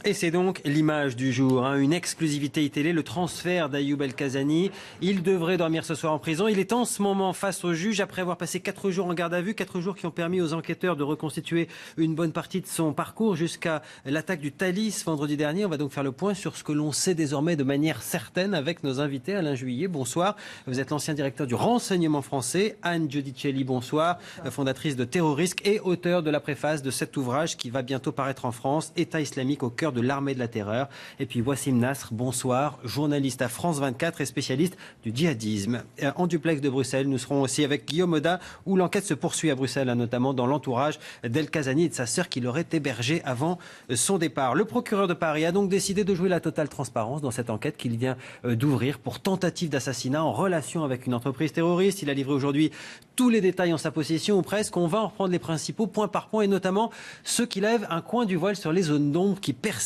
Et c'est donc l'image du jour, une exclusivité iTélé, le transfert d'Ayoub El Kazani. Il devrait dormir ce soir en prison. Il est en ce moment face au juge après avoir passé 4 jours en garde à vue, 4 jours qui ont permis aux enquêteurs de reconstituer une bonne partie de son parcours jusqu'à l'attaque du Thalys vendredi dernier. On va donc faire le point sur ce que l'on sait désormais de manière certaine avec nos invités. Alain Juillet, bonsoir. Vous êtes l'ancien directeur du renseignement français. Anne Giudicelli, bonsoir. Fondatrice de Terrorisque et auteur de la préface de cet ouvrage qui va bientôt paraître en France, État islamique au cœur de l'armée de la terreur. Et puis Wassim Nasr, bonsoir, journaliste à France 24 et spécialiste du djihadisme. En duplex de Bruxelles, nous serons aussi avec Guillaume Oda, où l'enquête se poursuit à Bruxelles, notamment dans l'entourage d'El Kazani et de sa sœur qui l'aurait hébergé avant son départ. Le procureur de Paris a donc décidé de jouer la totale transparence dans cette enquête qu'il vient d'ouvrir pour tentative d'assassinat en relation avec une entreprise terroriste. Il a livré aujourd'hui tous les détails en sa possession, ou presque. On va en reprendre les principaux point par point, et notamment ceux qui lèvent un coin du voile sur les zones d'ombre qui persistent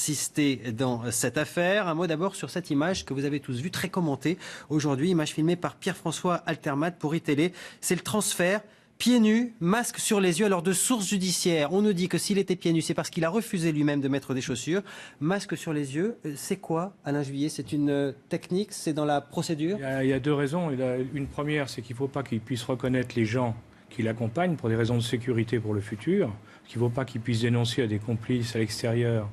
dans cette affaire. Un mot d'abord sur cette image que vous avez tous vue, très commentée aujourd'hui, image filmée par Pierre-François Altermat pour iTélé. C'est le transfert, pieds nus, masque sur les yeux. Alors de sources judiciaires, on nous dit que s'il était pieds nus, c'est parce qu'il a refusé lui-même de mettre des chaussures. Masque sur les yeux, c'est quoi, Alain Juillet? C'est une technique? C'est dans la procédure? Il y a deux raisons. Une première, c'est qu'il ne faut pas qu'il puisse reconnaître les gens qui l'accompagnent pour des raisons de sécurité pour le futur. Qu'il ne faut pas qu'il puisse dénoncer à des complices à l'extérieur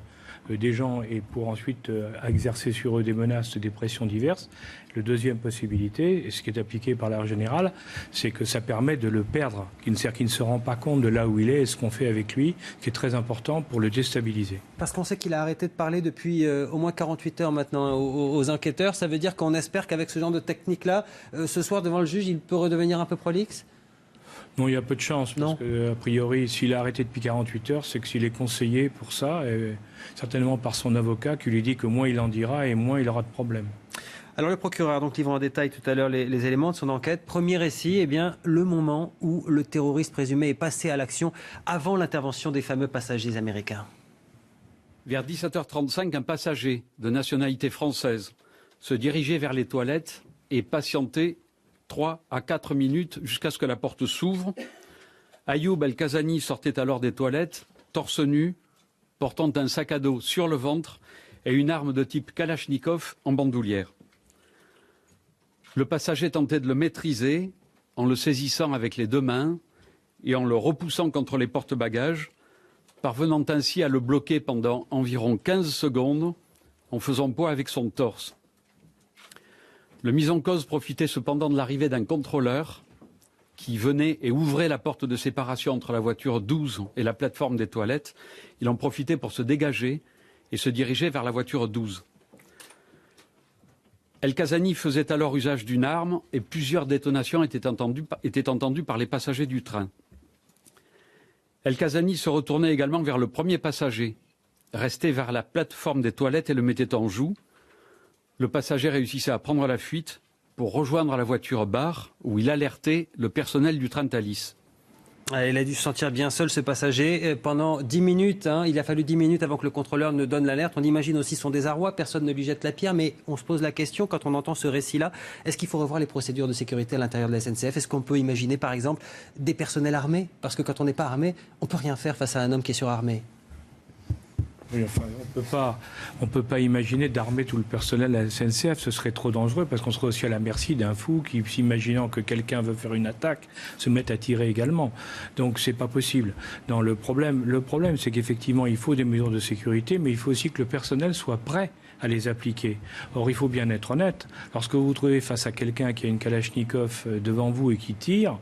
des gens et pour ensuite exercer sur eux des menaces, des pressions diverses. La deuxième possibilité, et ce qui est appliqué par l'art général, c'est que ça permet de le perdre, qui ne se rend pas compte de là où il est et ce qu'on fait avec lui, qui est très important pour le déstabiliser. Parce qu'on sait qu'il a arrêté de parler depuis au moins 48 heures maintenant aux enquêteurs. Ça veut dire qu'on espère qu'avec ce genre de technique-là, ce soir devant le juge, il peut redevenir un peu prolixe? Non, il y a peu de chance, parce qu'a priori, s'il a arrêté depuis 48 heures, c'est que s'il est conseillé pour ça, et certainement par son avocat, qui lui dit que moins il en dira et moins il aura de problèmes. Alors le procureur donc livre en détail tout à l'heure les éléments de son enquête. Premier récit, eh bien, le moment où le terroriste présumé est passé à l'action avant l'intervention des fameux passagers américains. Vers 17h35, un passager de nationalité française se dirigeait vers les toilettes et patientait 3 à 4 minutes jusqu'à ce que la porte s'ouvre. Ayoub El Kazani sortait alors des toilettes, torse nu, portant un sac à dos sur le ventre et une arme de type Kalachnikov en bandoulière. Le passager tentait de le maîtriser en le saisissant avec les deux mains et en le repoussant contre les porte-bagages, parvenant ainsi à le bloquer pendant environ 15 secondes en faisant poids avec son torse. Le mis en cause profitait cependant de l'arrivée d'un contrôleur qui venait et ouvrait la porte de séparation entre la voiture 12 et la plateforme des toilettes. Il en profitait pour se dégager et se diriger vers la voiture 12. El Kazani faisait alors usage d'une arme et plusieurs détonations étaient entendues par les passagers du train. El Kazani se retournait également vers le premier passager, resté vers la plateforme des toilettes et le mettait en joue. Le passager réussissait à prendre la fuite pour rejoindre la voiture bar où il alertait le personnel du train Thalys. Il a dû se sentir bien seul, ce passager, pendant 10 minutes. Il a fallu 10 minutes avant que le contrôleur ne donne l'alerte. On imagine aussi son désarroi, personne ne lui jette la pierre, mais on se pose la question, quand on entend ce récit-là, est-ce qu'il faut revoir les procédures de sécurité à l'intérieur de la SNCF? Est-ce qu'on peut imaginer, par exemple, des personnels armés? Parce que quand on n'est pas armé, on ne peut rien faire face à un homme qui est surarmé. Oui, enfin, on peut pas imaginer d'armer tout le personnel à la SNCF, ce serait trop dangereux parce qu'on serait aussi à la merci d'un fou qui, s'imaginant que quelqu'un veut faire une attaque, se met à tirer également. Donc c'est pas possible. Non, le problème c'est qu'effectivement il faut des mesures de sécurité, mais il faut aussi que le personnel soit prêt à les appliquer. Or, il faut bien être honnête, lorsque vous vous trouvez face à quelqu'un qui a une Kalachnikov devant vous et qui tire,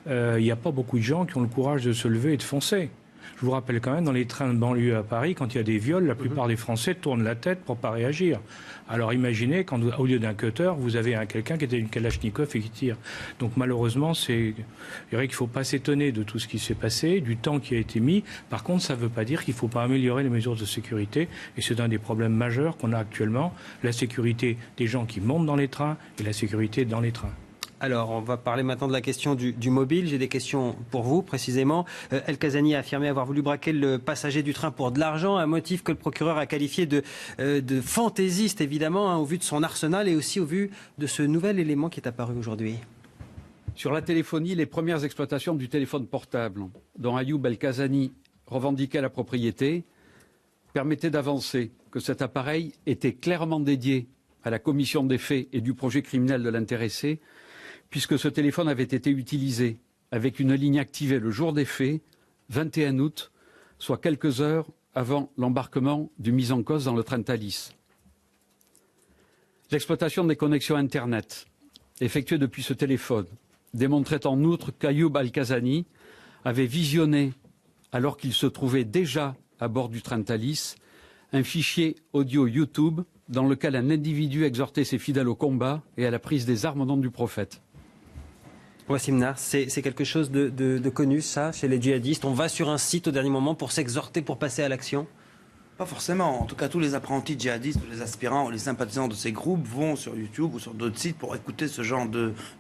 il n'y a pas beaucoup de gens qui ont le courage de se lever et de foncer. Je vous rappelle quand même, dans les trains de banlieue à Paris, quand il y a des viols, la plupart des Français tournent la tête pour ne pas réagir. Alors imaginez, quand au lieu d'un cutter, vous avez quelqu'un qui était une Kalachnikov et qui tire. Donc malheureusement, je dirais qu'il ne faut pas s'étonner de tout ce qui s'est passé, du temps qui a été mis. Par contre, ça ne veut pas dire qu'il ne faut pas améliorer les mesures de sécurité. Et c'est un des problèmes majeurs qu'on a actuellement, la sécurité des gens qui montent dans les trains et la sécurité dans les trains. Alors, on va parler maintenant de la question du mobile. J'ai des questions pour vous, précisément. El Kazani a affirmé avoir voulu braquer le passager du train pour de l'argent, un motif que le procureur a qualifié de fantaisiste, évidemment, au vu de son arsenal et aussi au vu de ce nouvel élément qui est apparu aujourd'hui. Sur la téléphonie, les premières exploitations du téléphone portable, dont Ayoub El Kazani revendiquait la propriété, permettaient d'avancer que cet appareil était clairement dédié à la commission des faits et du projet criminel de l'intéressé, puisque ce téléphone avait été utilisé avec une ligne activée le jour des faits, 21 août, soit quelques heures avant l'embarquement du mis en cause dans le train Thalys. L'exploitation des connexions Internet effectuée depuis ce téléphone démontrait en outre qu'Ayoub Al-Kazani avait visionné, alors qu'il se trouvait déjà à bord du train Thalys, un fichier audio YouTube dans lequel un individu exhortait ses fidèles au combat et à la prise des armes au nom du prophète. Wassim Nar, c'est quelque chose de connu, ça, chez les djihadistes. On va sur un site au dernier moment pour s'exhorter, pour passer à l'action? Pas forcément. En tout cas, tous les apprentis djihadistes, les aspirants, les sympathisants de ces groupes vont sur YouTube ou sur d'autres sites pour écouter ce genre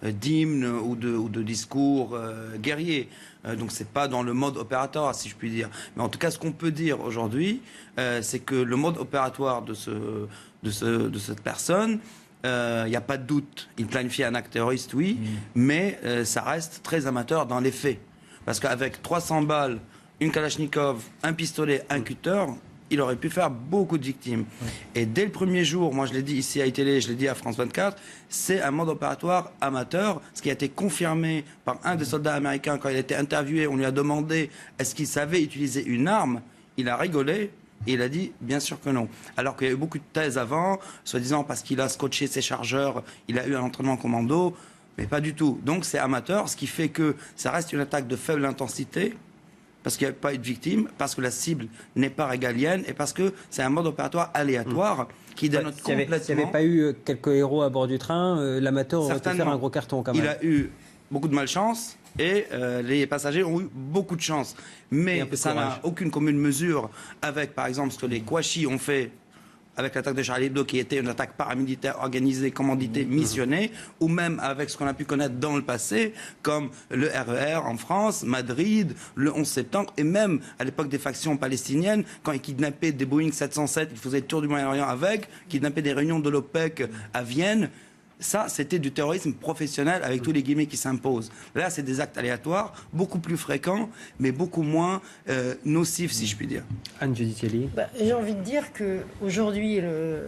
d'hymnes ou de discours guerriers. Donc c'est pas dans le mode opératoire, si je puis dire. Mais en tout cas, ce qu'on peut dire aujourd'hui, c'est que le mode opératoire de cette personne, il n'y a pas de doute. Il planifie un acte terroriste, oui, mais ça reste très amateur dans les faits. Parce qu'avec 300 balles, une Kalachnikov, un pistolet, un cutter, il aurait pu faire beaucoup de victimes. Et dès le premier jour, moi je l'ai dit ici à iTélé, je l'ai dit à France 24, c'est un mode opératoire amateur, ce qui a été confirmé par un des soldats américains quand il a été interviewé. On lui a demandé est-ce qu'il savait utiliser une arme. Il a rigolé. Et il a dit, bien sûr que non. Alors qu'il y a eu beaucoup de thèses avant, soi-disant parce qu'il a scotché ses chargeurs, il a eu un entraînement commando, mais pas du tout. Donc c'est amateur, ce qui fait que ça reste une attaque de faible intensité, parce qu'il n'y a pas eu de victime, parce que la cible n'est pas régalienne, et parce que c'est un mode opératoire aléatoire qui dénote complètement... S'il n'y avait pas eu quelques héros à bord du train, l'amateur aurait pu faire un gros carton quand même. Il a eu beaucoup de malchance, et les passagers ont eu beaucoup de chance. Mais ça n'a aucune commune mesure avec, par exemple, ce que les Kouachi ont fait avec l'attaque de Charlie Hebdo, qui était une attaque paramilitaire organisée, commanditée, missionnée, ou même avec ce qu'on a pu connaître dans le passé, comme le RER en France, Madrid, le 11 septembre, et même à l'époque des factions palestiniennes, quand ils kidnappaient des Boeing 707, ils faisaient le tour du Moyen-Orient avec, kidnappaient des réunions de l'OPEC à Vienne. Ça, c'était du terrorisme professionnel avec tous les guillemets qui s'imposent. Là, c'est des actes aléatoires, beaucoup plus fréquents, mais beaucoup moins nocifs, si je puis dire. Anne-Judith Kelly. J'ai envie de dire qu'aujourd'hui,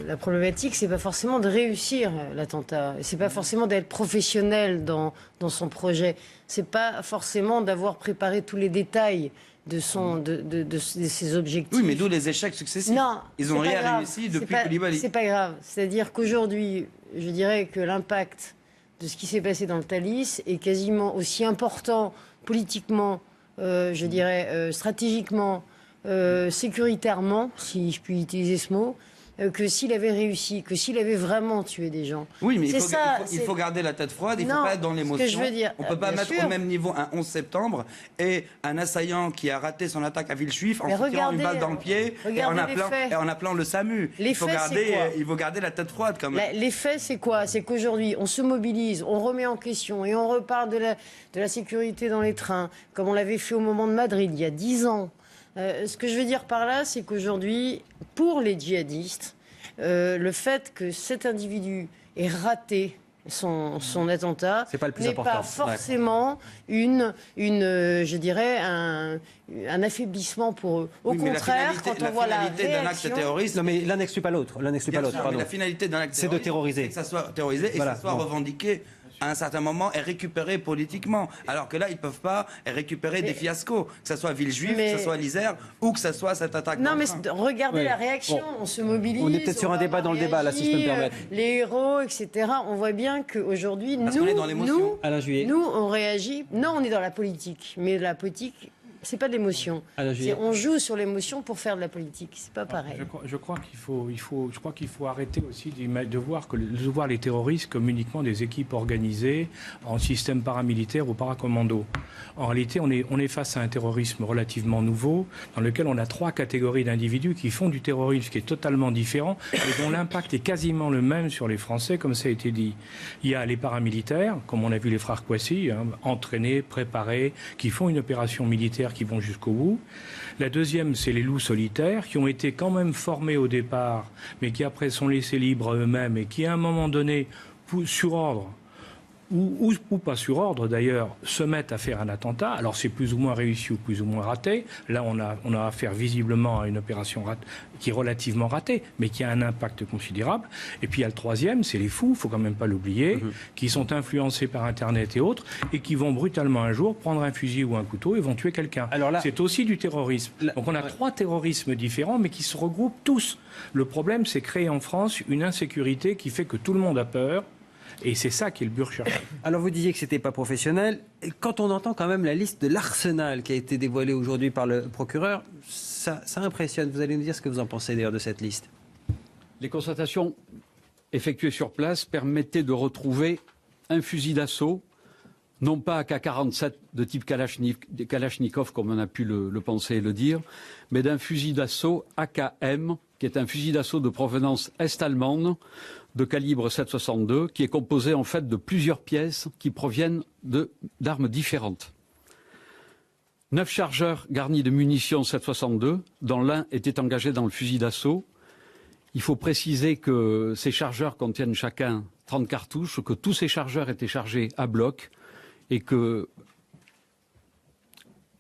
la problématique, c'est pas forcément de réussir l'attentat. C'est pas forcément d'être professionnel dans son projet. C'est pas forcément d'avoir préparé tous les détails de ses objectifs. Oui, mais d'où les échecs successifs. Non, ils n'ont rien réussi depuis Koulibaly. C'est pas grave. C'est-à-dire qu'aujourd'hui, je dirais que l'impact de ce qui s'est passé dans le Thalys est quasiment aussi important politiquement, je dirais stratégiquement, sécuritairement, si je puis utiliser ce mot, que s'il avait réussi, que s'il avait vraiment tué des gens. Oui, mais il faut garder la tête froide, il ne faut pas être dans l'émotion. On ne peut pas mettre au même niveau un 11 septembre et un assaillant qui a raté son attaque à Villejuif en se tirant une balle dans le pied et en appelant le SAMU. Il faut garder la tête froide quand même. Les faits, c'est quoi? C'est qu'aujourd'hui, on se mobilise, on remet en question et on reparle de la sécurité dans les trains, comme on l'avait fait au moment de Madrid, il y a 10 ans. Ce que je veux dire par là, c'est qu'aujourd'hui, pour les djihadistes, le fait que cet individu ait raté son attentat n'est pas forcément je dirais, un affaiblissement pour eux. Au contraire, quand on voit la réaction... d'un acte terroriste... Non, mais l'un n'exclut pas l'autre. La finalité d'un acte terroriste, c'est de terroriser. C'est que ça soit terrorisé et que ça soit revendiqué à un certain moment et récupéré politiquement. Alors que là, ils ne peuvent pas récupérer des fiascos, que ce soit Villejuif, que ce soit l'Isère ou que ce soit cette attaque. Non, mais regardez la réaction, on se mobilise. On est peut-être sur un débat dans le débat, là, si je peux me permettre. Les héros, etc. On voit bien qu'aujourd'hui, nous, on réagit. Non, on est dans la politique. Mais la politique... c'est pas de l'émotion. On joue sur l'émotion pour faire de la politique. C'est pas pareil. Je crois qu'il faut arrêter aussi de voir les terroristes comme uniquement des équipes organisées en système paramilitaire ou paracommando. En réalité, on est face à un terrorisme relativement nouveau dans lequel on a 3 catégories d'individus qui font du terrorisme qui est totalement différent et dont l'impact est quasiment le même sur les Français, comme ça a été dit. Il y a les paramilitaires, comme on a vu les frères Kouassi, entraînés, préparés, qui font une opération militaire qui vont jusqu'au bout. La deuxième, c'est les loups solitaires, qui ont été quand même formés au départ, mais qui après sont laissés libres eux-mêmes et qui, à un moment donné, sur ordre ou pas sur ordre d'ailleurs, se mettent à faire un attentat. Alors c'est plus ou moins réussi ou plus ou moins raté. Là, on a affaire visiblement à une opération qui est relativement ratée, mais qui a un impact considérable. Et puis il y a le troisième, c'est les fous, il faut quand même pas l'oublier, qui sont influencés par Internet et autres, et qui vont brutalement un jour prendre un fusil ou un couteau et vont tuer quelqu'un. Alors là, c'est aussi du terrorisme. Donc on a trois terrorismes différents, mais qui se regroupent tous. Le problème, c'est créer en France une insécurité qui fait que tout le monde a peur. Et c'est ça qui est le but recherché. Alors vous disiez que c'était pas professionnel. Et quand on entend quand même la liste de l'arsenal qui a été dévoilée aujourd'hui par le procureur, ça impressionne. Vous allez nous dire ce que vous en pensez d'ailleurs de cette liste. Les constatations effectuées sur place permettaient de retrouver un fusil d'assaut, non pas AK-47 de type Kalachnikov, comme on a pu le penser et le dire, mais d'un fusil d'assaut AKM, qui est un fusil d'assaut de provenance est-allemande, de calibre 7,62, qui est composé en fait de plusieurs pièces qui proviennent d'armes différentes. 9 chargeurs garnis de munitions 7,62, dont l'un était engagé dans le fusil d'assaut. Il faut préciser que ces chargeurs contiennent chacun 30 cartouches, que tous ces chargeurs étaient chargés à bloc et que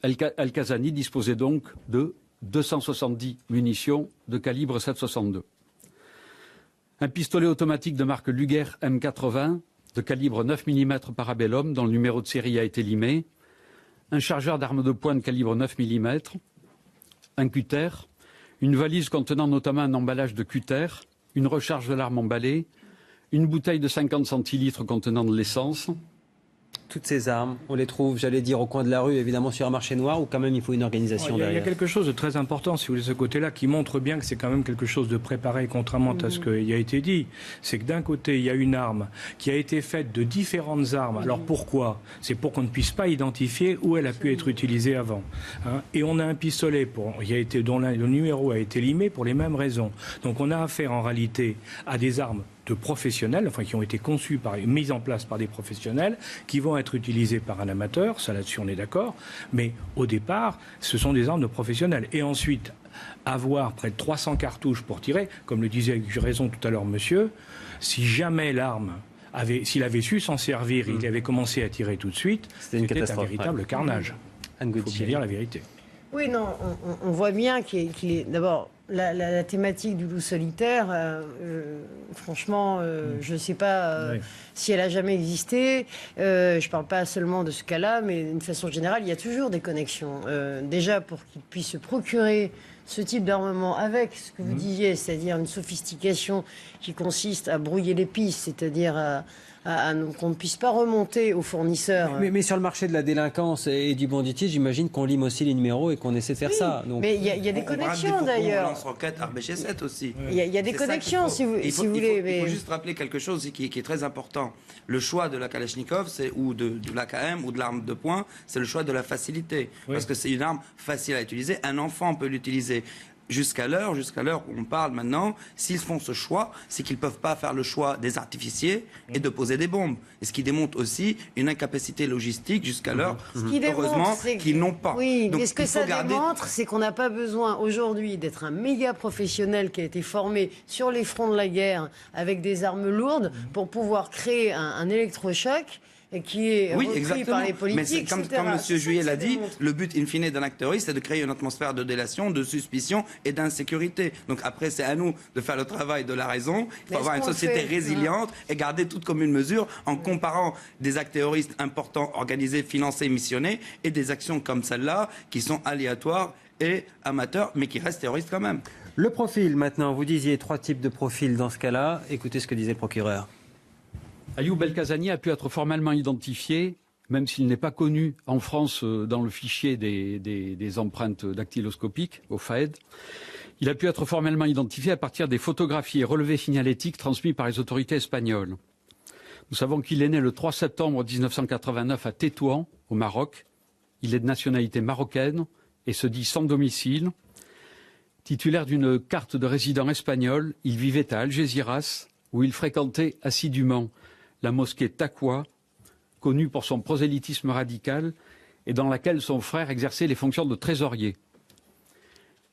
Al-Kazani disposait donc de 270 munitions de calibre 7,62. Un pistolet automatique de marque Luger M80 de calibre 9 mm Parabellum dont le numéro de série a été limé, un chargeur d'armes de poing de calibre 9 mm, un cutter, une valise contenant notamment un emballage de cutter, une recharge de l'arme emballée, une bouteille de 50 centilitres contenant de l'essence. Toutes ces armes, on les trouve, j'allais dire, au coin de la rue, évidemment sur un marché noir, ou quand même il faut une organisation derrière. Il y a quelque chose de très important, si vous voulez, de ce côté-là, qui montre bien que c'est quand même quelque chose de préparé, contrairement à ce qui a été dit. C'est que d'un côté, il y a une arme qui a été faite de différentes armes. Alors pourquoi ? C'est pour qu'on ne puisse pas identifier où elle a pu être utilisée avant. Et on a un pistolet dont le numéro a été limé pour les mêmes raisons. Donc on a affaire en réalité à des armes de professionnels, enfin qui ont été conçus mises en place par des professionnels, qui vont être utilisés par un amateur, ça là-dessus on est d'accord, mais au départ, ce sont des armes de professionnels. Et ensuite, avoir près de 300 cartouches pour tirer, comme le disait avec raison tout à l'heure monsieur, si jamais s'il avait su s'en servir, il avait commencé à tirer tout de suite, c'était un véritable carnage. Il faut bien dire la vérité. Oui, non, on voit bien qu'il est d'abord la thématique du loup solitaire. Franchement, je ne sais pas si elle a jamais existé. Je ne parle pas seulement de ce cas-là, mais d'une façon générale, il y a toujours des connexions. Déjà, pour qu'il puisse se procurer ce type d'armement avec ce que vous disiez, c'est-à-dire une sophistication qui consiste à brouiller les pistes, c'est-à-dire qu'on ne puisse pas remonter aux fournisseurs. Mais sur le marché de la délinquance et du banditisme, j'imagine qu'on lime aussi les numéros et qu'on essaie de faire ça. Donc... Mais il y a des connexions d'ailleurs. On lance enquête RBG7 aussi. Il y a des connexions si vous voulez. Il faut juste rappeler quelque chose qui est très important. Le choix de la Kalachnikov ou de l'AKM ou de l'arme de poing, c'est le choix de la facilité. Oui. Parce que c'est une arme facile à utiliser. Un enfant peut l'utiliser. Jusqu'à l'heure où on parle maintenant, s'ils font ce choix, c'est qu'ils ne peuvent pas faire le choix des artificiers et de poser des bombes. Et ce qui démontre aussi une incapacité logistique jusqu'à l'heure, heureusement, qu'ils n'ont pas. Oui, donc, mais ce que ça démontre, c'est qu'on n'a pas besoin aujourd'hui d'être un méga professionnel qui a été formé sur les fronts de la guerre avec des armes lourdes pour pouvoir créer un électrochoc. Et qui est repris par les politiques, mais comme M. Juillet l'a dit, le but in fine d'un acte terroriste, c'est de créer une atmosphère de délation, de suspicion et d'insécurité. Donc après, c'est à nous de faire le travail de la raison. Il faut avoir une société résiliente et garder toute commune mesure en comparant des actes terroristes importants, organisés, financés, missionnés, et des actions comme celle-là, qui sont aléatoires et amateurs, mais qui restent terroristes quand même. Le profil, maintenant, vous disiez 3 types de profils dans ce cas-là. Écoutez ce que disait le procureur. Ayoub El-Kazani a pu être formellement identifié, même s'il n'est pas connu en France dans le fichier des empreintes dactyloscopiques, au FAED. Il a pu être formellement identifié à partir des photographies et relevés signalétiques transmis par les autorités espagnoles. Nous savons qu'il est né le 3 septembre 1989 à Tétouan, au Maroc. Il est de nationalité marocaine et se dit sans domicile. Titulaire d'une carte de résident espagnol, il vivait à Algeciras, où il fréquentait assidûment la mosquée Taqwa, connue pour son prosélytisme radical et dans laquelle son frère exerçait les fonctions de trésorier.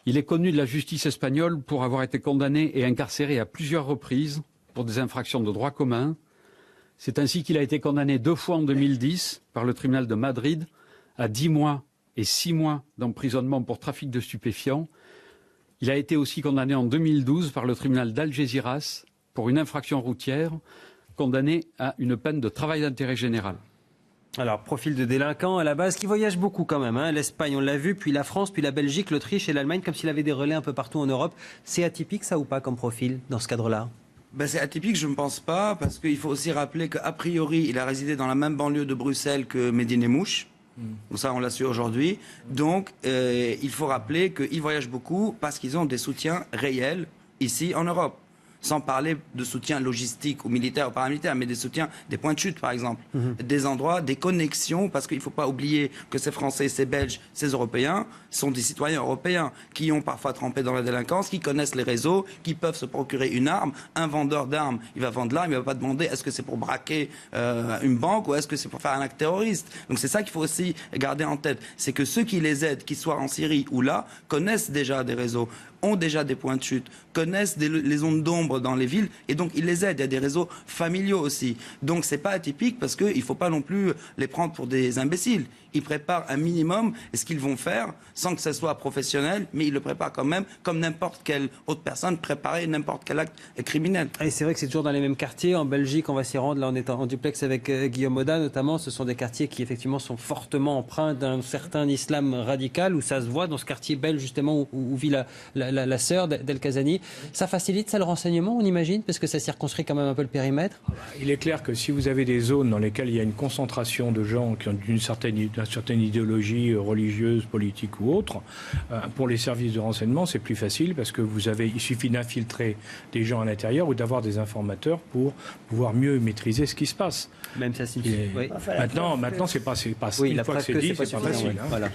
Il est connu de la justice espagnole pour avoir été condamné et incarcéré à plusieurs reprises pour des infractions de droit commun. C'est ainsi qu'il a été condamné 2 fois en 2010 par le tribunal de Madrid à 10 mois et 6 mois d'emprisonnement pour trafic de stupéfiants. Il a été aussi condamné en 2012 par le tribunal d'Algeciras pour une infraction routière, condamné à une peine de travail d'intérêt général. Alors, profil de délinquant à la base, qui voyage beaucoup quand même. Hein. L'Espagne, on l'a vu, puis la France, puis la Belgique, l'Autriche et l'Allemagne, comme s'il avait des relais un peu partout en Europe. C'est atypique ça ou pas comme profil dans ce cadre-là? Ben, c'est atypique, je ne pense pas, parce qu'il faut aussi rappeler qu'a priori, il a résidé dans la même banlieue de Bruxelles que Mehdi Nemmouche. Ça, on l'a su aujourd'hui. Donc, il faut rappeler qu'ils voyagent beaucoup parce qu'ils ont des soutiens réels ici en Europe. Sans parler de soutien logistique ou militaire ou paramilitaire, mais des soutiens, des points de chute par exemple, des endroits, des connexions, parce qu'il ne faut pas oublier que ces Français, ces Belges, ces Européens sont des citoyens européens qui ont parfois trempé dans la délinquance, qui connaissent les réseaux, qui peuvent se procurer une arme. Un vendeur d'armes, il va vendre l'arme, il ne va pas demander est-ce que c'est pour braquer une banque ou est-ce que c'est pour faire un acte terroriste. Donc c'est ça qu'il faut aussi garder en tête, c'est que ceux qui les aident, qu'ils soient en Syrie ou là, connaissent déjà des réseaux, ont déjà des points de chute, connaissent les zones d'ombre dans les villes et donc ils les aident. Il y a des réseaux familiaux aussi. Donc c'est pas atypique parce qu'il ne faut pas non plus les prendre pour des imbéciles. Ils préparent un minimum et ce qu'ils vont faire sans que ce soit professionnel, mais ils le préparent quand même comme n'importe quelle autre personne préparait n'importe quel acte criminel. Et c'est vrai que c'est toujours dans les mêmes quartiers. En Belgique, on va s'y rendre. Là, on est en duplex avec Guillaume Oda, notamment. Ce sont des quartiers qui, effectivement, sont fortement empreints d'un certain islam radical, où ça se voit dans ce quartier belge, justement, où vit la sœur d'El Kazani. Ça facilite, ça, le renseignement, on imagine, parce que ça circonscrit quand même un peu le périmètre. Il est clair que si vous avez des zones dans lesquelles il y a une concentration de gens qui ont une certaine idéologie religieuse, politique ou autre, pour les services de renseignement, c'est plus facile parce que il suffit d'infiltrer des gens à l'intérieur ou d'avoir des informateurs pour pouvoir mieux maîtriser ce qui se passe. Même ça signifie. Oui. Maintenant, c'est pas. Oui, une fois que c'est dit, c'est pas facile. Hein. Voilà.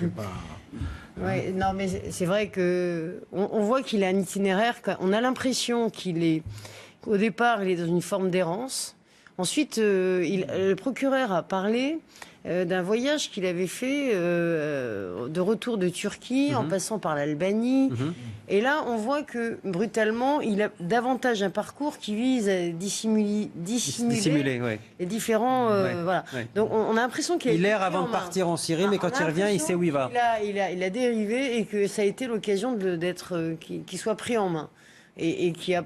Ouais, non, mais c'est vrai que on voit qu'il a un itinéraire. On a l'impression qu'au départ, il est dans une forme d'errance. Ensuite, le procureur a parlé d'un voyage qu'il avait fait de retour de Turquie en passant par l'Albanie. Et là, on voit que brutalement, il a davantage un parcours qui vise à dissimuler ouais. les différents... voilà. Ouais. Donc on a l'impression qu'il Il erre avant de partir en Syrie, mais quand il revient, il sait où il va. Il a dérivé et que ça a été l'occasion qu'il soit pris en main. Et qui a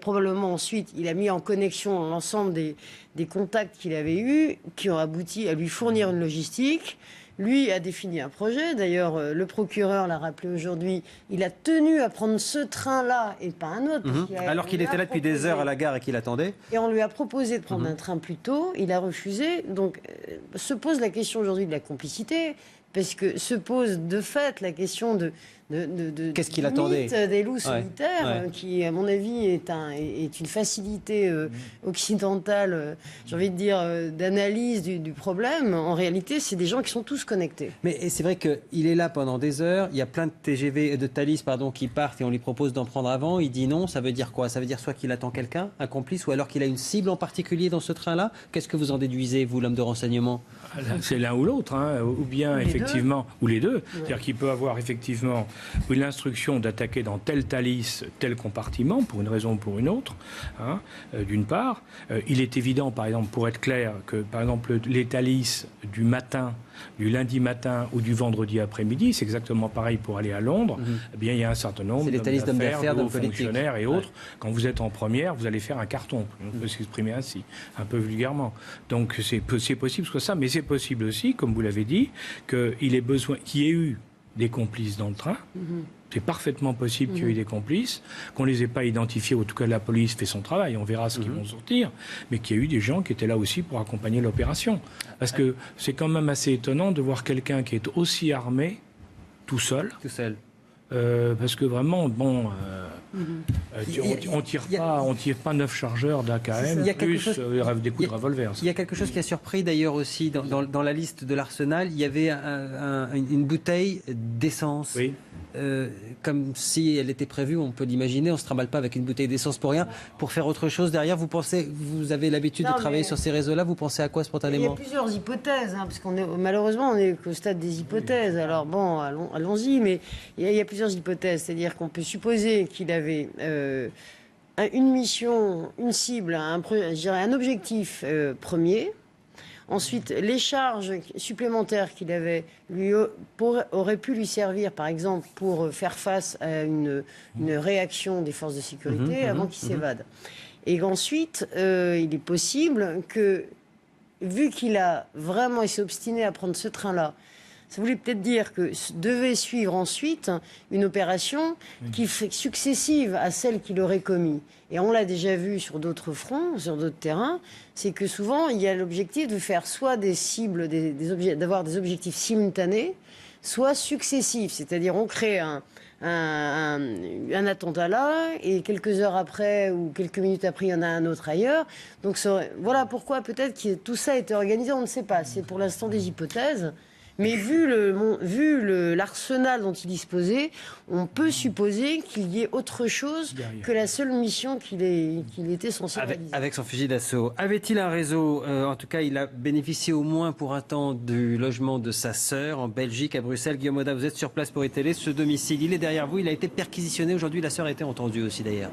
probablement ensuite, il a mis en connexion l'ensemble des contacts qu'il avait eus, qui ont abouti à lui fournir une logistique. Lui a défini un projet. D'ailleurs, le procureur l'a rappelé aujourd'hui. Il a tenu à prendre ce train-là et pas un autre. Alors qu'il était là depuis des heures à la gare et qu'il attendait. Et on lui a proposé de prendre un train plus tôt. Il a refusé. Donc, se pose la question aujourd'hui de la complicité. Parce que se pose de fait la question de qu'est-ce qu'il attendait des loups solitaires, qui, à mon avis, est une facilité occidentale, j'ai envie de dire, d'analyse du problème. En réalité, c'est des gens qui sont tous connectés. Mais c'est vrai qu'il est là pendant des heures. Il y a plein de TGV, de Thalys, qui partent et on lui propose d'en prendre avant. Il dit non. Ça veut dire quoi? Ça veut dire soit qu'il attend quelqu'un, un complice, ou alors qu'il a une cible en particulier dans ce train-là. Qu'est-ce que vous en déduisez, vous, l'homme de renseignement? C'est l'un ou l'autre, hein, ou bien effectivement, ou les deux. C'est-à-dire qu'il peut avoir effectivement l'instruction d'attaquer dans tel Thalys, tel compartiment, pour une raison ou pour une autre, hein, d'une part. Il est évident, par exemple, pour être clair, que par exemple les Thalys du matin, du lundi matin ou du vendredi après-midi, c'est exactement pareil pour aller à Londres. Eh bien, il y a un certain nombre d'hommes d'affaires, de fonctionnaires et autres. Quand vous êtes en première, vous allez faire un carton. On peut s'exprimer ainsi, un peu vulgairement. Donc c'est possible que ça, mais c'est possible aussi, comme vous l'avez dit, qu'il y ait eu des complices dans le train. C'est parfaitement possible qu'il y ait eu des complices, qu'on ne les ait pas identifiés, ou en tout cas la police fait son travail, on verra ce qu'ils vont sortir, mais qu'il y a eu des gens qui étaient là aussi pour accompagner l'opération. Parce que c'est quand même assez étonnant de voir quelqu'un qui est aussi armé, tout seul. Parce que vraiment, on tire pas 9 chargeurs d'AKM, plus des coups de revolver. Il y a quelque chose qui a surpris d'ailleurs aussi dans la liste de l'arsenal. Il y avait une bouteille d'essence. Oui. Comme si elle était prévue, on peut l'imaginer, on ne se trimballe pas avec une bouteille d'essence pour rien, pour faire autre chose derrière. Vous avez l'habitude de travailler sur ces réseaux-là, vous pensez à quoi spontanément? Il y a plusieurs hypothèses, parce malheureusement on est qu'au stade des hypothèses. Alors bon, allons-y, mais il y a plusieurs hypothèses, c'est-à-dire qu'on peut supposer qu'il avait une mission, une cible, je dirais un objectif premier. Ensuite, les charges supplémentaires qu'il avait auraient pu lui servir, par exemple, pour faire face à une réaction des forces de sécurité avant qu'il s'évade. Et ensuite, il est possible que, vu qu'il s'est obstiné à prendre ce train-là, ça voulait peut-être dire que devait suivre ensuite une opération qui fait successive à celle qu'il aurait commise. Et on l'a déjà vu sur d'autres fronts, sur d'autres terrains, c'est que souvent, il y a l'objectif de faire soit des cibles, d'avoir des objectifs simultanés, soit successifs. C'est-à-dire, on crée un attentat là, et quelques heures après, ou quelques minutes après, il y en a un autre ailleurs. Donc voilà pourquoi peut-être que tout ça a été organisé, on ne sait pas. C'est pour l'instant des hypothèses. Mais vu l'arsenal dont il disposait, on peut supposer qu'il y ait autre chose que la seule mission qu'il était censé réaliser. Avec son fusil d'assaut. Avait-il un réseau en tout cas, il a bénéficié au moins pour un temps du logement de sa sœur en Belgique, à Bruxelles. Guillaume Oda, vous êtes sur place pour étaler ce domicile. Il est derrière vous, il a été perquisitionné. Aujourd'hui, la sœur a été entendue aussi d'ailleurs.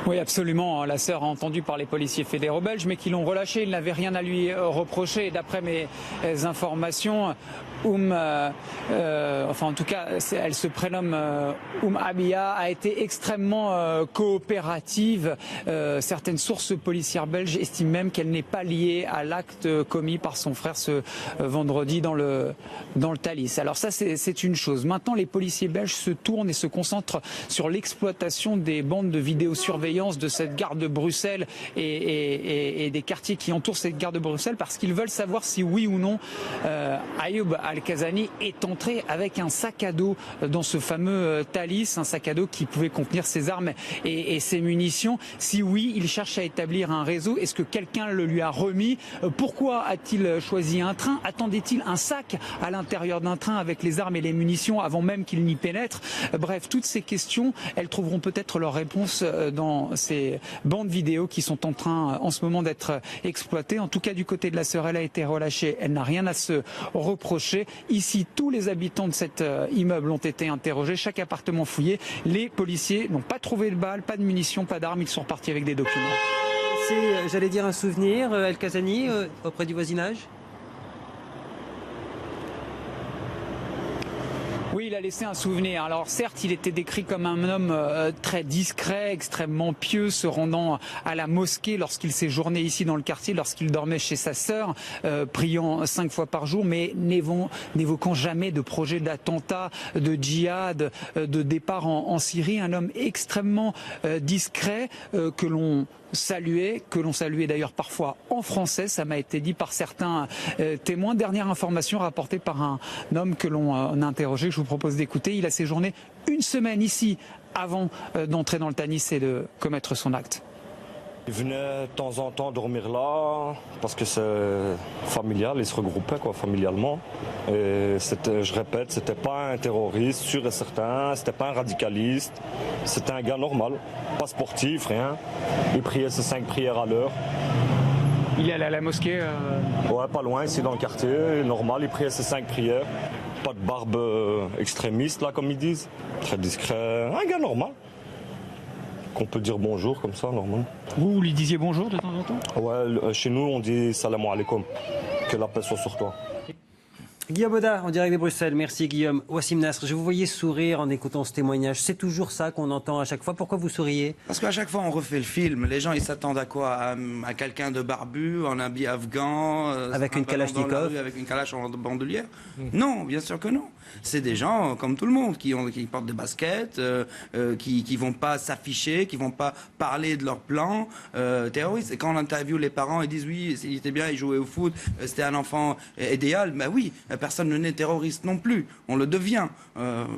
Oui, absolument. La sœur a entendu par les policiers fédéraux belges, mais qui l'ont relâché. Il n'avait rien à lui reprocher. D'après mes informations, enfin en tout cas, elle se prénomme Abia, a été extrêmement coopérative. Certaines sources policières belges estiment même qu'elle n'est pas liée à l'acte commis par son frère ce vendredi dans le Thalys. Alors ça, c'est une chose. Maintenant, les policiers belges se tournent et se concentrent sur l'exploitation des bandes de vidéosurveillance de cette gare de Bruxelles et des quartiers qui entourent cette gare de Bruxelles, parce qu'ils veulent savoir si oui ou non Ayoub Al-Kazani est entré avec un sac à dos dans ce fameux Thalys, un sac à dos qui pouvait contenir ses armes et ses munitions. Si oui, il cherche à établir un réseau. Est-ce que quelqu'un le lui a remis? Pourquoi a-t-il choisi un train? Attendait-il un sac à l'intérieur d'un train avec les armes et les munitions avant même qu'il n'y pénètre? Bref, toutes ces questions, elles trouveront peut-être leur réponse dans ces bandes vidéo qui sont en train en ce moment d'être exploitées. En tout cas, du côté de la sœur, elle a été relâchée. Elle n'a rien à se reprocher. Ici, tous les habitants de cet immeuble ont été interrogés, chaque appartement fouillé. Les policiers n'ont pas trouvé de balles, pas de munitions, pas d'armes. Ils sont repartis avec des documents. C'est, j'allais dire, un souvenir, Al-Kazani, auprès du voisinage? Oui, il a laissé un souvenir. Alors certes, il était décrit comme un homme très discret, extrêmement pieux, se rendant à la mosquée lorsqu'il séjournait ici dans le quartier, lorsqu'il dormait chez sa sœur, priant 5 fois par jour, mais n'évoquant jamais de projet d'attentat, de djihad, de départ en Syrie. Un homme extrêmement discret que l'on saluait d'ailleurs parfois en français, ça m'a été dit par certains témoins. Dernière information rapportée par un homme que l'on a interrogé, que je vous propose d'écouter. Il a séjourné 1 semaine ici avant d'entrer dans le Thalys et de commettre son acte. Il venait de temps en temps dormir là parce que c'est familial, il se regroupait familialement. Et je répète, c'était pas un terroriste sûr et certain, c'était pas un radicaliste, c'était un gars normal, pas sportif, rien. Il priait ses 5 prières à l'heure. Il allait à la mosquée Ouais, pas loin, ici dans le quartier, normal, il priait ses 5 prières. Pas de barbe extrémiste là, comme ils disent. Très discret, un gars normal. Qu'on peut dire bonjour comme ça, normalement. Vous lui disiez bonjour de temps en temps? Ouais, chez nous on dit salam alaikum, que la paix soit sur toi. Guillaume Oda, en direct de Bruxelles. Merci Guillaume. Wassim Nasr, je vous voyais sourire en écoutant ce témoignage. C'est toujours ça qu'on entend à chaque fois. Pourquoi vous souriez? Parce qu'à chaque fois, on refait le film. Les gens, ils s'attendent à quoi? À quelqu'un de barbu, en habit afghan, avec une kalachnikov, avec une kalash en bandoulière? Non, bien sûr que non. C'est des gens comme tout le monde qui portent des baskets, qui vont pas s'afficher, qui vont pas parler de leur plan terroriste. Et quand on interviewe les parents, ils disent oui, il était bien, il jouait au foot, c'était un enfant idéal. Ben oui, personne ne naît terroriste non plus, on le devient.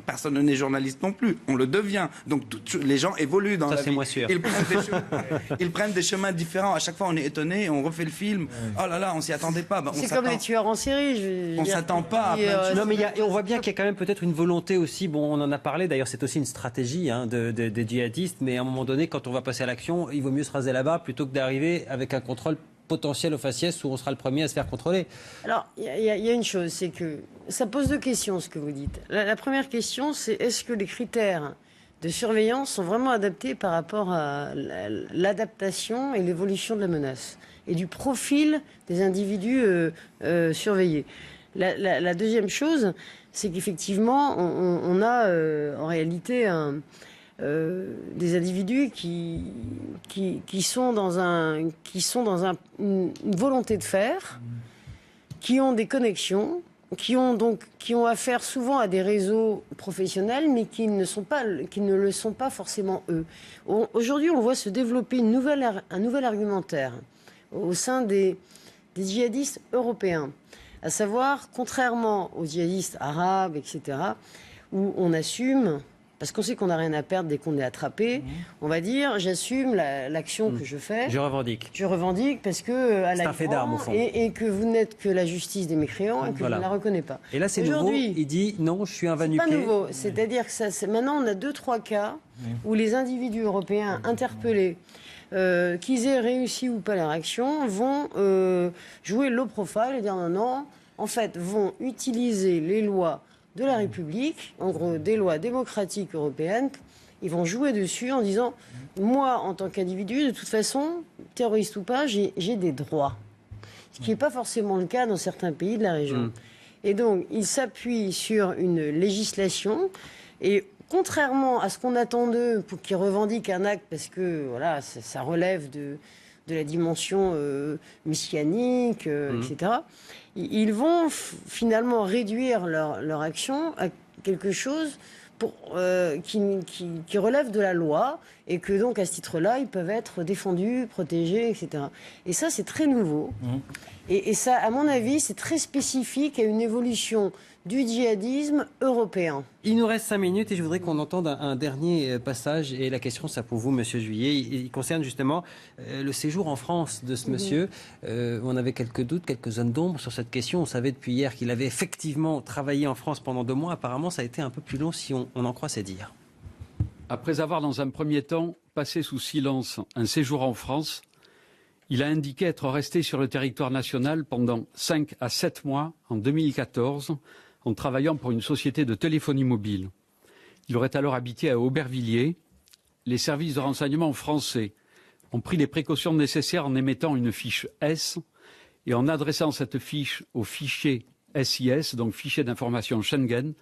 Personne ne naît journaliste non plus, on le devient. Donc les gens évoluent dans la vie. Moi sûr. Ils prennent des chemins différents. À chaque fois, on est étonné, on refait le film. Oh là là, on s'y attendait pas. Ben, c'est comme les tueurs en série. On s'attend pas à plein de choses. Non, mais on voit bien qu'il y a quand même peut-être une volonté aussi. Bon, on en a parlé. D'ailleurs, c'est aussi une stratégie des djihadistes. Mais à un moment donné, quand on va passer à l'action, il vaut mieux se raser la barbe plutôt que d'arriver avec un contrôle potentiel au faciès où on sera le premier à se faire contrôler. Alors, il y a une chose, c'est que ça pose deux questions, ce que vous dites. La première question, c'est est-ce que les critères de surveillance sont vraiment adaptés par rapport à l'adaptation et l'évolution de la menace et du profil des individus surveillés. La deuxième chose, c'est qu'effectivement, on a en réalité des individus qui sont dans une volonté de faire, qui ont des connexions, qui ont affaire souvent à des réseaux professionnels, mais qui ne le sont pas forcément eux. Aujourd'hui, on voit se développer un nouvel argumentaire au sein des djihadistes européens, à savoir, contrairement aux djihadistes arabes, etc., où on assume, parce qu'on sait qu'on n'a rien à perdre dès qu'on est attrapé, on va dire, j'assume l'action que je fais. Je revendique. Je revendique parce que c'est un fait d'armes, au fond. Et que vous n'êtes que la justice des mécréants et que je ne la reconnais pas. Et là, c'est nouveau. Il dit non, je suis un va-nu-pied. C'est pas nouveau. C'est-à-dire que maintenant, on a 2-3 cas où les individus européens interpellés, qu'ils aient réussi ou pas leur action, vont jouer low profile et dire non, en fait, vont utiliser les lois de la République, en gros des lois démocratiques européennes, ils vont jouer dessus en disant moi, en tant qu'individu, de toute façon, terroriste ou pas, j'ai des droits. Ce qui n'est pas forcément le cas dans certains pays de la région. Et donc, ils s'appuient sur une législation et contrairement à ce qu'on attend d'eux pour qu'ils revendiquent un acte parce que voilà, ça relève de la dimension messianique, etc., ils vont finalement réduire leur action à quelque chose qui relève de la loi et que donc à ce titre-là, ils peuvent être défendus, protégés, etc. Et ça, c'est très nouveau. Et ça, à mon avis, c'est très spécifique à une évolution du djihadisme européen. Il nous reste 5 minutes et je voudrais qu'on entende un dernier passage. Et la question, ça pour vous, Monsieur Juillet. Il concerne justement le séjour en France de ce monsieur. On avait quelques doutes, quelques zones d'ombre sur cette question. On savait depuis hier qu'il avait effectivement travaillé en France pendant 2 mois. Apparemment, ça a été un peu plus long si on en croit ses dires. Après avoir, dans un premier temps, passé sous silence un séjour en France, il a indiqué être resté sur le territoire national pendant 5 à 7 mois en 2014 en travaillant pour une société de téléphonie mobile. Il aurait alors habité à Aubervilliers. Les services de renseignement français ont pris les précautions nécessaires en émettant une fiche S et en adressant cette fiche au fichier SIS, donc fichier d'information Schengen,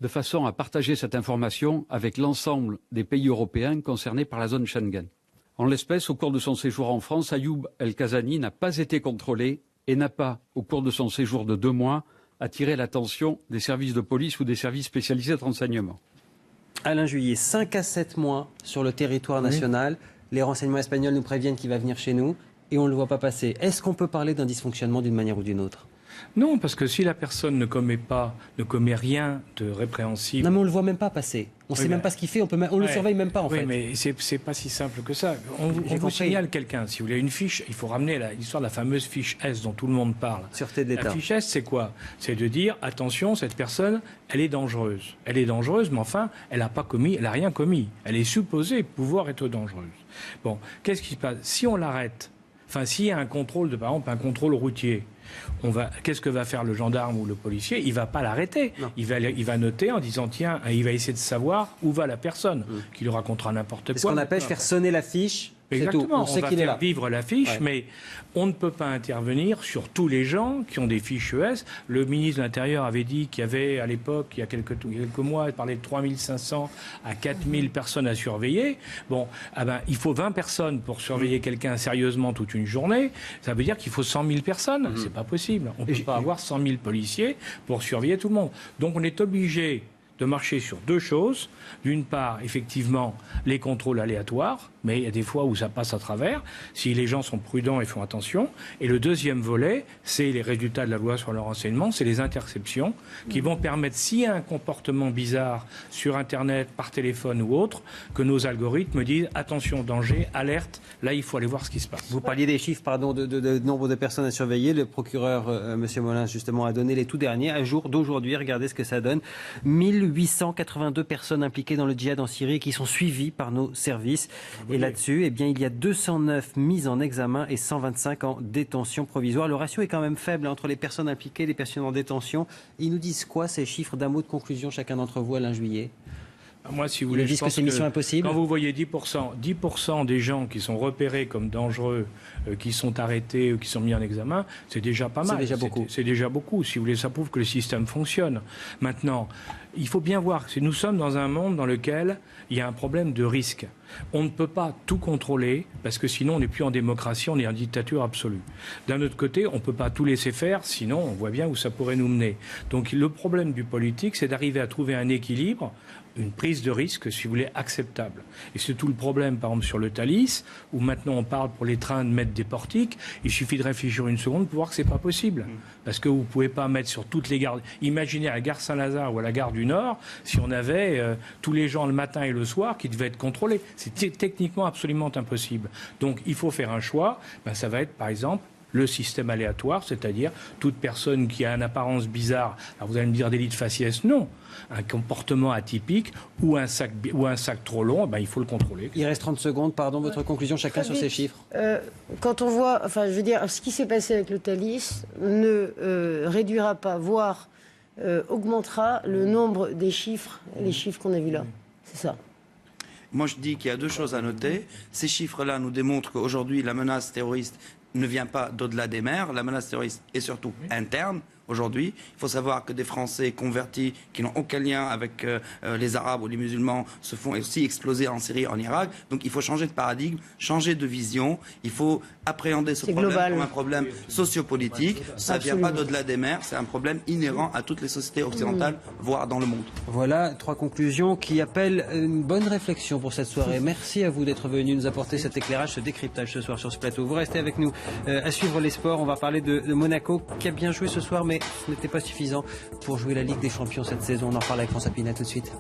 de façon à partager cette information avec l'ensemble des pays européens concernés par la zone Schengen. En l'espèce, au cours de son séjour en France, Ayoub El-Kazani n'a pas été contrôlé et n'a pas, au cours de son séjour de 2 mois, attiré l'attention des services de police ou des services spécialisés de renseignement. Alain Juillet, 5 à 7 mois sur le territoire national. Les renseignements espagnols nous préviennent qu'il va venir chez nous et on ne le voit pas passer. Est-ce qu'on peut parler d'un dysfonctionnement d'une manière ou d'une autre ? Non, parce que si la personne ne commet rien de répréhensible... Non, mais on ne le voit même pas passer. On ne sait même pas ce qu'il fait, on ne le surveille même pas, en fait. Oui, mais c'est pas si simple que ça. On vous signale quelqu'un, si vous voulez une fiche, il faut ramener l'histoire de la fameuse fiche S dont tout le monde parle. Sûreté de l'État. La fiche S, c'est quoi ? C'est de dire, attention, cette personne, elle est dangereuse. Elle est dangereuse, mais enfin, elle n'a rien commis. Elle est supposée pouvoir être dangereuse. Bon, qu'est-ce qui se passe ? Si on l'arrête, s'il y a un contrôle, par exemple, un contrôle routier, qu'est-ce que va faire le gendarme ou le policier ? Il ne va pas l'arrêter. Il va noter en disant, tiens, il va essayer de savoir où va la personne, qui lui racontera n'importe quoi. C'est ce qu'on appelle faire sonner la fiche. Exactement, on sait qu'il est là. Va faire vivre la fiche, mais on ne peut pas intervenir sur tous les gens qui ont des fiches ES. Le ministre de l'Intérieur avait dit qu'il y avait, à l'époque, il y a quelques mois, il parlait de 3500 à 4000 personnes à surveiller. Bon, il faut 20 personnes pour surveiller quelqu'un sérieusement toute une journée. Ça veut dire qu'il faut 100 000 personnes. C'est pas possible. On ne peut pas avoir 100 000 policiers pour surveiller tout le monde. Donc on est obligé de marcher sur 2 choses. D'une part, effectivement, les contrôles aléatoires, mais il y a des fois où ça passe à travers, si les gens sont prudents et font attention. Et le deuxième volet, c'est les résultats de la loi sur le renseignement, c'est les interceptions qui vont permettre, s'il y a un comportement bizarre sur Internet, par téléphone ou autre, que nos algorithmes disent attention, danger, alerte, là il faut aller voir ce qui se passe. Vous parliez des chiffres de nombre de personnes à surveiller. Le procureur, M. Molins, justement, a donné les tout derniers, à jour d'aujourd'hui. Regardez ce que ça donne. 1800 882 personnes impliquées dans le djihad en Syrie qui sont suivies par nos services. Et là-dessus, eh bien, il y a 209 mises en examen et 125 en détention provisoire. Le ratio est quand même faible entre les personnes impliquées et les personnes en détention. Ils nous disent quoi, ces chiffres? D'un mot de conclusion, chacun d'entre vous, Alain Juillet? Moi, si vous voulez, je pense que c'est mission impossible. Quand vous voyez 10% des gens qui sont repérés comme dangereux, qui sont arrêtés ou qui sont mis en examen, c'est déjà pas mal. C'est déjà beaucoup. C'est déjà beaucoup. Si vous voulez, ça prouve que le système fonctionne. Maintenant, il faut bien voir que nous sommes dans un monde dans lequel il y a un problème de risque. On ne peut pas tout contrôler parce que sinon on n'est plus en démocratie, on est en dictature absolue. D'un autre côté, on ne peut pas tout laisser faire, sinon on voit bien où ça pourrait nous mener. Donc le problème du politique, c'est d'arriver à trouver un équilibre, une prise de risque, si vous voulez, acceptable. Et c'est tout le problème, par exemple, sur le Thalys, où maintenant on parle pour les trains de mettre des portiques. Il suffit de réfléchir une seconde pour voir que c'est pas possible. Parce que vous ne pouvez pas mettre sur toutes les gares. Imaginez à la gare Saint-Lazare ou à la gare du Nord, si on avait tous les gens le matin et le soir qui devaient être contrôlés. C'est techniquement absolument impossible. Donc il faut faire un choix. Ça va être, par exemple, le système aléatoire, c'est-à-dire toute personne qui a une apparence bizarre, alors vous allez me dire délit de faciès, non. Un comportement atypique ou un sac trop long, il faut le contrôler. Il reste 30 secondes, pardon, votre conclusion chacun sur ces chiffres. Quand on voit, enfin je veux dire, ce qui s'est passé avec le Thalys ne réduira pas, voire augmentera le nombre des chiffres, les chiffres qu'on a vus là. C'est ça. Moi je dis qu'il y a deux choses à noter. Ces chiffres-là nous démontrent qu'aujourd'hui la menace terroriste ne vient pas d'au-delà des mers. La menace terroriste est surtout interne. Aujourd'hui, il faut savoir que des Français convertis qui n'ont aucun lien avec les Arabes ou les musulmans se font aussi exploser en Syrie, en Irak. Donc il faut changer de paradigme, changer de vision. Il faut appréhender ce problème comme un problème sociopolitique. Ça ne vient pas d'au-delà des mers, c'est un problème inhérent à toutes les sociétés occidentales, voire dans le monde. Voilà, 3 conclusions qui appellent une bonne réflexion pour cette soirée. Merci à vous d'être venu nous apporter cet éclairage, ce décryptage ce soir sur ce plateau. Vous restez avec nous à suivre les sports. On va parler de Monaco qui a bien joué ce soir, mais ce n'était pas suffisant pour jouer la Ligue des Champions cette saison. On en parle avec François Pinet tout de suite.